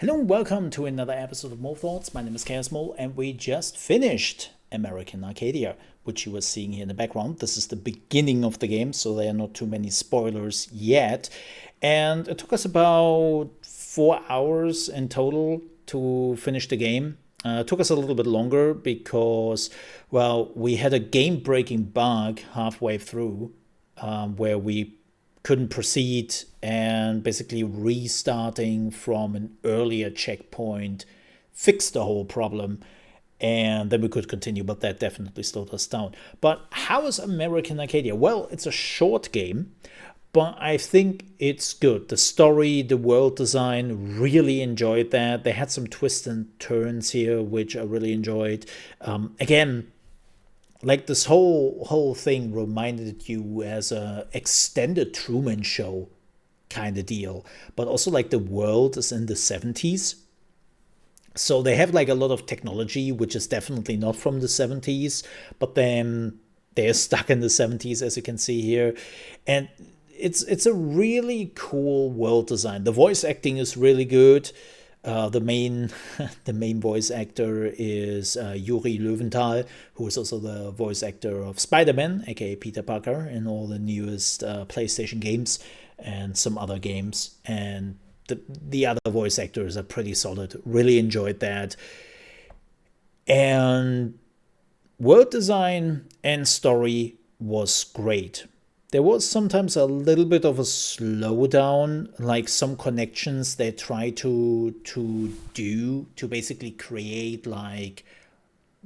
Hello and welcome to another episode of More Thoughts. My name is ChaosMole and we just finished American Arcadia, which you were seeing here in the background. This is the beginning of the game, so there are not too many spoilers yet. And it took us about 4 hours in total to finish the game. It took us a little bit longer because, well, we had a game-breaking bug halfway through where we couldn't proceed, and basically restarting from an earlier checkpoint fixed the whole problem, and then we could continue, but that definitely slowed us down. But how is American Arcadia? Well, it's a short game, but I think it's good. The story, the world design, really enjoyed that. They had some twists and turns here, which I really enjoyed. Again, like this whole thing reminded you as a extended Truman Show kind of deal, but also like the world is in the 70s, so they have like a lot of technology which is definitely not from the 70s, but then they're stuck in the 70s, as you can see here. And it's a really cool world design. The voice acting is really good. The main the main voice actor is Yuri Löwenthal, who is also the voice actor of Spider-Man, aka Peter Parker, in all the newest PlayStation games and some other games. And the other voice actors are pretty solid. Really enjoyed that. And world design and story was great. There was sometimes a little bit of a slowdown, like some connections they try to do to basically create like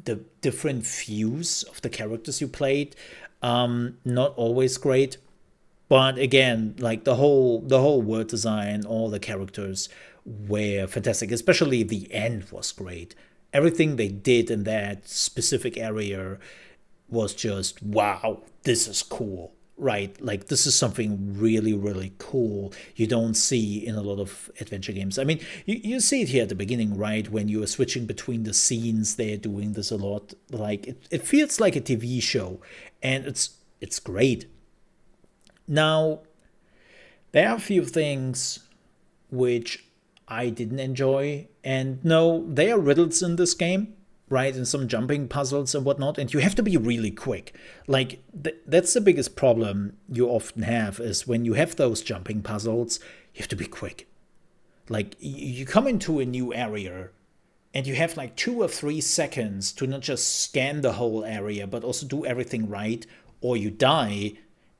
the different views of the characters you played. Not always great, but again, like the whole world design, all the characters were fantastic. Especially the end was great. Everything they did in that specific area was just wow. This is cool, right? Like this is something really, really cool you don't see in a lot of adventure games. I mean, you see it here at the beginning, right? When you are switching between the scenes, they're doing this a lot. Like it feels like a TV show, and it's great. Now, there are a few things which I didn't enjoy, and no, there are riddles in this game, right? And some jumping puzzles and whatnot, and you have to be really quick. Like that's the biggest problem you often have is when you have those jumping puzzles, you have to be quick. Like you come into a new area and you have like 2 or 3 seconds to not just scan the whole area but also do everything right, or you die,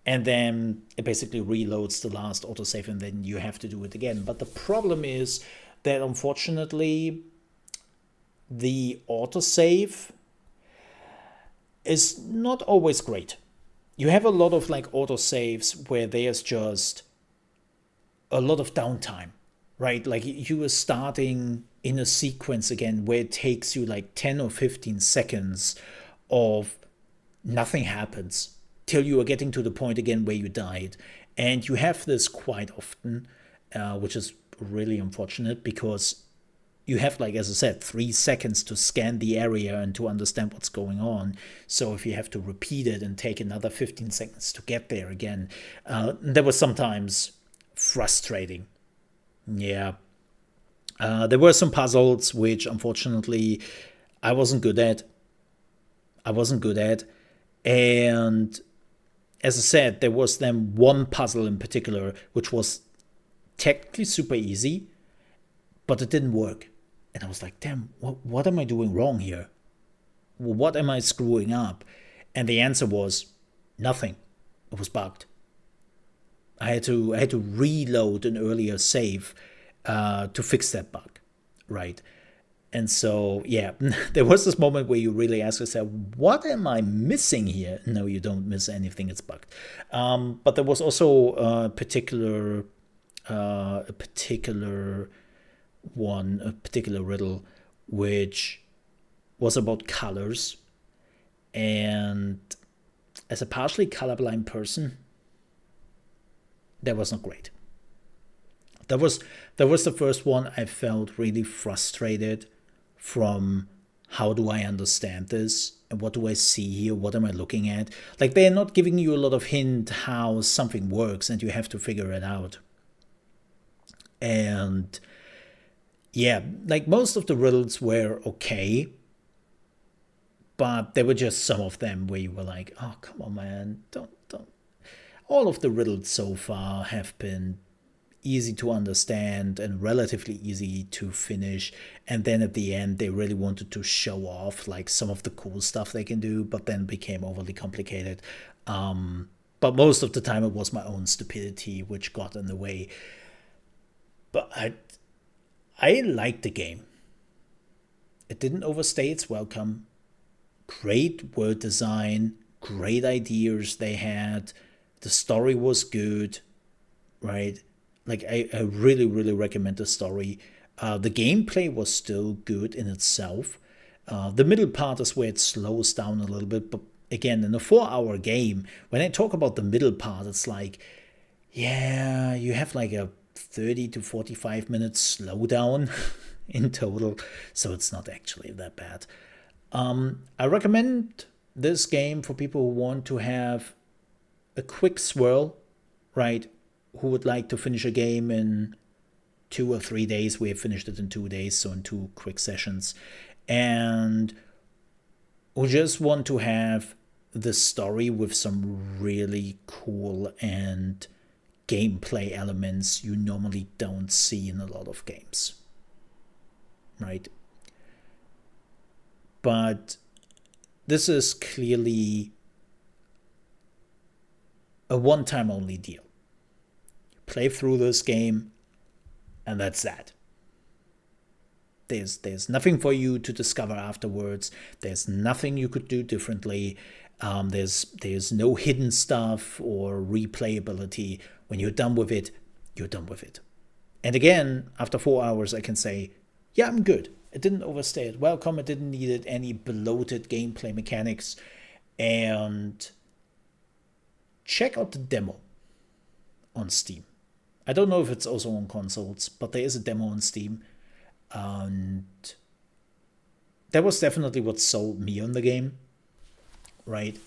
and then it basically reloads the last autosave and then you have to do it again. But the problem is that unfortunately the autosave is not always great. You have a lot of like autosaves where there's just a lot of downtime, right? Like you are starting in a sequence again where it takes you like 10 or 15 seconds of nothing happens till you are getting to the point again where you died. And you have this quite often, which is really unfortunate because you have, like, as I said, 3 seconds to scan the area and to understand what's going on. So if you have to repeat it and take another 15 seconds to get there again, that was sometimes frustrating. Yeah. There were some puzzles which unfortunately I wasn't good at. I wasn't good at. And as I said, there was then one puzzle in particular which was technically super easy, but it didn't work. And I was like, damn, what am I doing wrong here? What am I screwing up? And the answer was nothing. It was bugged. I had to reload an earlier save to fix that bug, right? And so, yeah, there was this moment where you really ask yourself, what am I missing here? No, you don't miss anything. It's bugged. But there was also a particular riddle, which was about colors. And as a partially colorblind person, that was not great. That was the first one I felt really frustrated from. How do I understand this? And what do I see here? What am I looking at? Like, they're not giving you a lot of hint how something works and you have to figure it out. And yeah, like most of the riddles were okay, but there were just some of them where you were like, oh, come on, man, don't. All of the riddles so far have been easy to understand and relatively easy to finish. And then at the end, they really wanted to show off like some of the cool stuff they can do, but then became overly complicated. But most of the time, it was my own stupidity which got in the way. But I liked the game. It didn't overstay its welcome. Great word design, great ideas they had. The story was good, right? Like I really, really recommend the story. The gameplay was still good in itself. The middle part is where it slows down a little bit, but again, in a 4-hour game, when I talk about the middle part, it's like, yeah, you have like a 30 to 45 minutes slowdown in total, so it's not actually that bad. I recommend this game for people who want to have a quick swirl, right? Who would like to finish a game in 2 or 3 days. We have finished it in 2 days, so in 2 quick sessions. And who just want to have the story with some really cool and gameplay elements you normally don't see in a lot of games, right? But this is clearly a one-time only deal. You play through this game, and that's that. There's nothing for you to discover afterwards. There's nothing you could do differently. There's no hidden stuff or replayability. When you're done with it, you're done with it. And again, after 4 hours, I can say, yeah, I'm good. It didn't overstay its welcome. It didn't need any bloated gameplay mechanics. And check out the demo on Steam. I don't know if it's also on consoles, but there is a demo on Steam. And that was definitely what sold me on the game, right?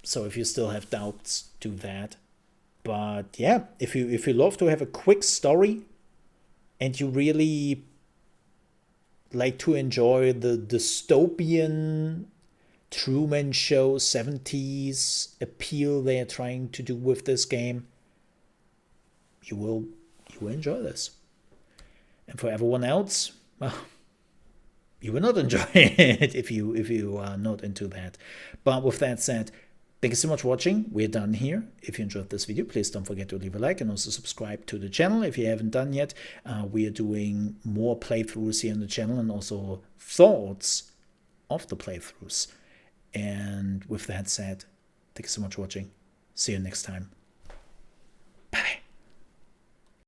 So if you still have doubts, do that. But yeah, if you love to have a quick story and you really like to enjoy the dystopian Truman Show 70s appeal they're trying to do with this game, you will enjoy this. And for everyone else, well, you will not enjoy it if you are not into that. But with that said, thank you so much for watching. We're done here. If you enjoyed this video, please don't forget to leave a like and also subscribe to the channel if you haven't done yet. We are doing more playthroughs here on the channel and also thoughts of the playthroughs. And with that said, thank you so much for watching. See you next time.